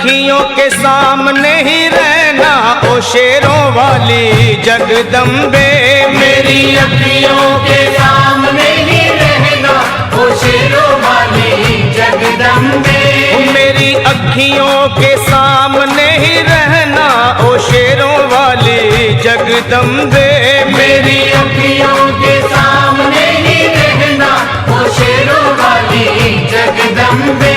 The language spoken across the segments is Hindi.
अखियों के सामने ही रहना ओ शेरों वाली जगदम्बे। मेरी अखियों के सामने ही रहना ओ शेरों वाली जगदम्बे। मेरी अखियों के सामने ही रहना ओ शेरों वाली जगदम्बे। मेरी अखियों के सामने ही रहना ओ शेरों वाली जगदम्बे।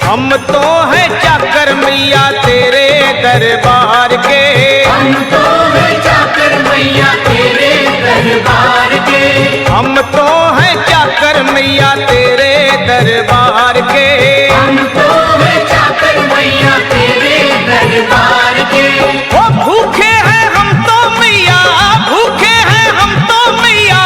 हम तो हैं चाकर मैया तेरे दरबार के। हम तो हैं चाकर मैया तेरे दरबार के। हम तो हैं चाकर मैया तेरे दरबार के। हम तो हैं चाकर मैया तेरे दरबार के। ओ भूखे हैं हम तो मैया, भूखे हैं हम तो मैया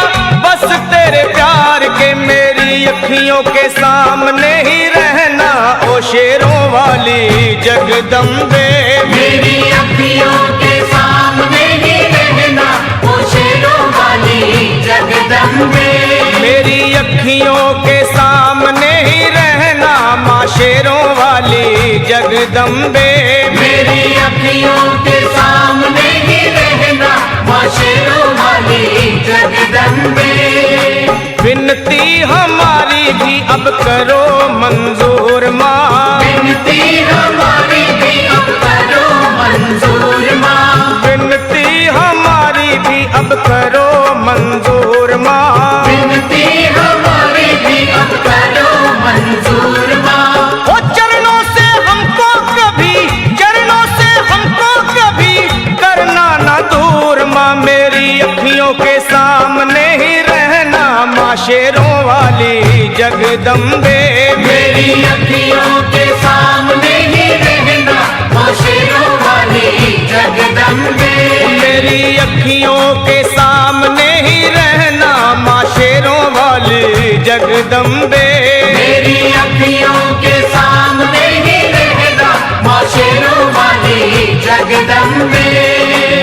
बस तेरे प्यार के। मेरी अखियों के सामने ही रहना ओ शेरों वाली जगदम्बे। मेरी अखियों के सामने ही रहना ओ शेरों वाली जगदम्बे। मेरी अखियों के सामने ही रहना माँ शेरों वाली जगदम्बे। मेरी अखियों के सामने ही रहना माँ शेरों वाली जगदम्बे। विनती हमारी भी अब करो मंजूर माँ। विनती हमारी भी अब करो मंजूर माँ। विनती हमारी भी अब करो मंजूर माँ। विनती हमारी भी अब करो मंजूर माँ। ओ चरणों से हमको कभी, चरणों से हमको कभी करना ना दूर माँ। मेरी अखियों के सामने ही रहना माँ शेरों वाली जगदम्बे। मेरी अखियों के सामने ही रहना माँ शेरों वाली जगदम्बे। मेरी अखियों के सामने ही रहना माँ शेरों वाली जगदम्बे। मेरी अखियों के सामने ही रहना माँ शेरों वाली जगदम्बे।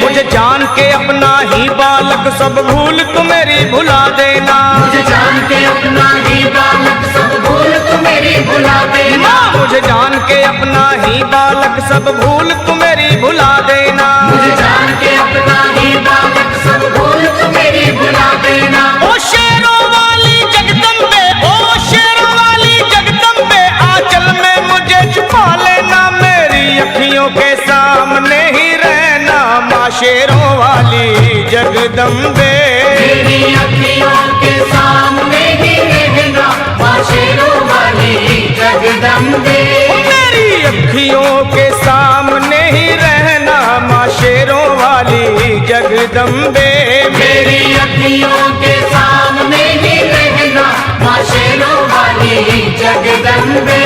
मुझे जान के अपना ही बालक सब भूल तू मेरी भुला देना। मुझे जान के अपना ही बालक सब भूल तू मेरी भुला देना। मुझे जान के अपना ही बालक सब भूल तू मेरी भुला देना। मुझे जान के अपना ही बालक सब भूल तू मेरी भुला देना। ओ शेरों वाली जगदम्बे, ओ शेरों वाली जगदम्बे आंचल में मुझे छुपा लेना। मेरी अखियों के सामने ही रहना माँ शेरों वाली जगदम्बे। मेरी अखियों के सामने ही रहना माँ शेरों वाली जगदम्बे। मेरी अखियों के सामने ही रहना माँ शेरों वाली जगदम्बे। मेरी अखियों के सामने ही रहना माँ शेरों वाली जगदम्बे।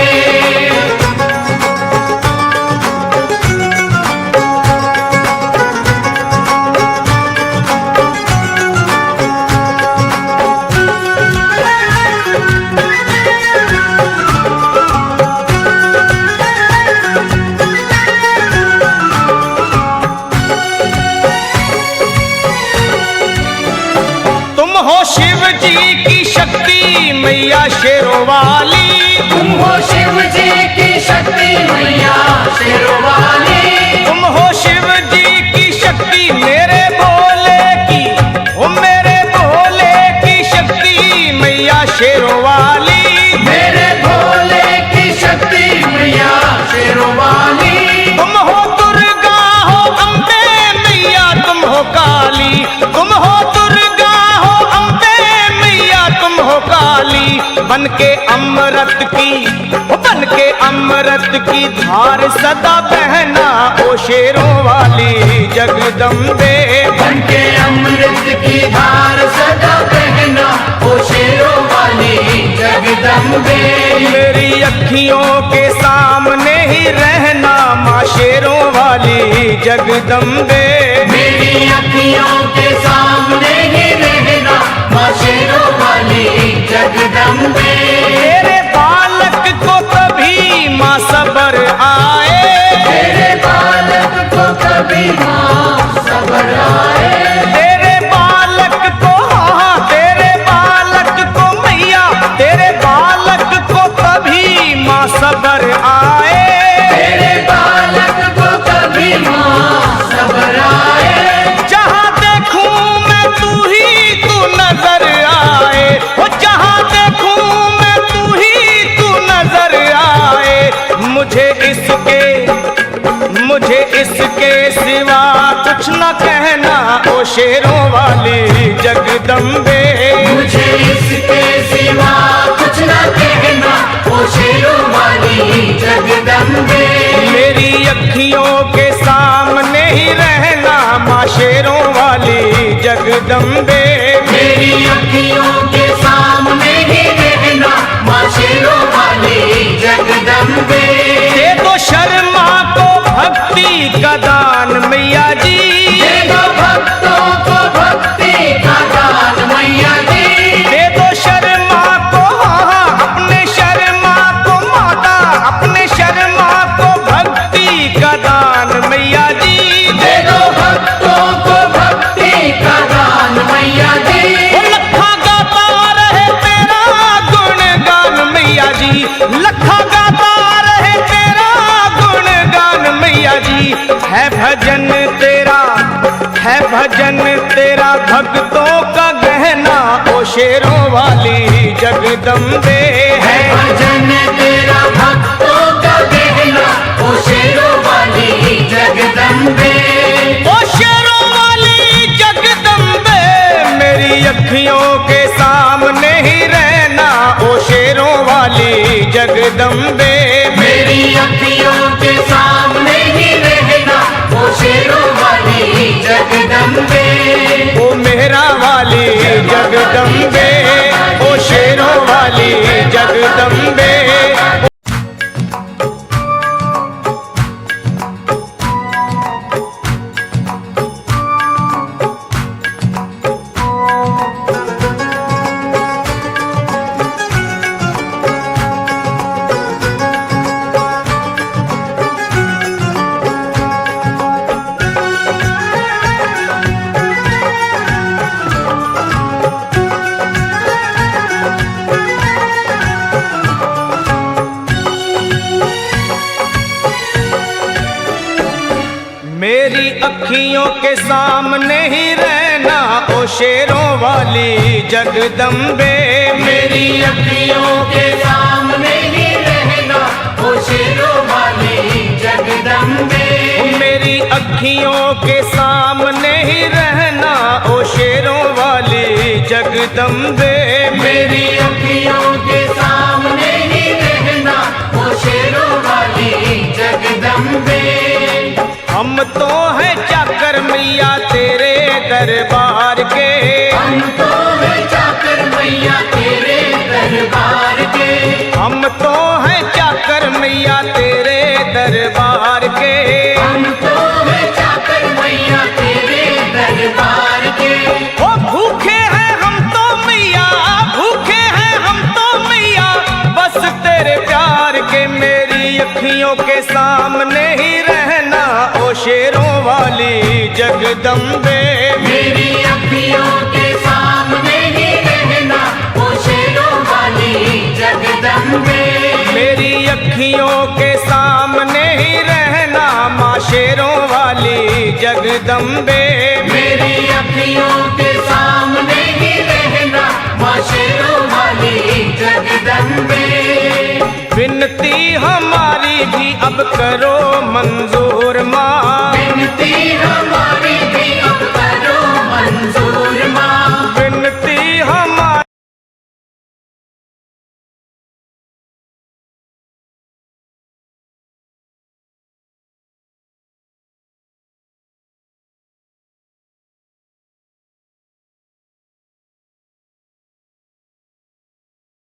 शिव जी की शक्ति मैया शेरों वाली। तुम हो शिव जी की शक्ति मैया शेरों वाली। तुम हो शिव जी की शक्ति मेरे भोले की, ओ मेरे भोले की शक्ति मैया शेरों वाली। मेरे भोले की शक्ति मैया शेरों वाली। तुम हो दुर्गा हो अम्बे मैया तुम हो काली। तुम हो दुर्गा हो अम्बे मैया तुम हो काली। बन के अमृत की, बन के अमृत की धार सदा बहना ओ शेरों वाली जगदम्बे। बन के अमृत की धार सदा बहना ओ शेरों वाली जगदम्बे। मेरी अखियों के सामने ही रहना माँ शेरों वाली जगदम्बे। मेरी अखियों के सामने ही रहना माँ शेरों वाली जगदम्बे। तेरे बालक को कभी माँ सबर आए। तेरे बालक को कभी माँ सबर आए। तेरे बालक को, हाँ तेरे बालक को मैया, तेरे बालक को कभी माँ सबर आए। तेरे शेरों वाली जगदम्बे। मुझे इसके सिवा कुछ न कहना, ओ शेरों वाली जगदम्बे। मेरी अखियों के सामने ही रहना माँ शेरों वाली जगदम्बे। मेरी अखियों के सामने ही रहना, माँ शेरों वाली जगदम्बे। दे दो शर्मा को भक्ति का दान मैया जी, दे दो भक्तों को भक्ति का दान मैया जी। दे दो शर्मा को अपने शर्मा को माता, अपने शर्मा को भक्ति का दान मैया जी। दे दो भक्तों को भक्ति का दान मैया जी। लखा गाता रहे तेरा गुणगान मैया जी, लखा गाता रहे तेरा गुणगान मैया जी। है भजन तेरा, है भजन तेरा भक्तों का गहना ओ शेरों वाली जगदम्बे। है भजन तेरा भक्तों का गहना, ओ शेरों वाली जगदम्बे। ओ शेरों वाली जगदम्बे, मेरी अखियों के सामने ही रहना ओ शेरों वाली जगदम्बे। मेरी अखियों के सामने ही रहना, ओ शेरों वाली जगदम्बे। ओ मेहरा वाली जगदम्बे, ओ शेरों वाली जगदम्बे। मेरी अखियों के सामने ही रहना ओ शेरों वाली जगदम्बे। मेरी अखियों के सामने ही रहना, ओ शेरों वाली जगदम्बे। मेरी अखियों के सामने ही रहना ओ शेरों वाली जगदम्बे। मेरी अखियों के सामने ही रहना, ओ शेरों वाली जगदम्बे। हम तो हैं चाकर मैया तेरे दरबार के, हम तो हैं चाकर मैया तेरे दरबार के। हम तो हैं चाकर मैया तेरे दरबार के। हम तो हैं चाकर मैया तेरे दरबार के। ओ भूखे हैं हम तो मैया, भूखे हैं हम तो मैया, बस तेरे प्यार के। मेरी अखियों के सामने ही रहना ओ शेरों वाली जगदम्बे। मेरी अखियों के सामने ही रहना, ओ शेरों वाली जगदम्बे। मेरी अखियों के सामने ही रहना माँ शेरों वाली जगदम्बे। मेरी अखियों के सामने ही रहना, माँ शेरों वाली जगदम्बे। विनती हमारी भी अब करो मंजूर माँ, विनती हम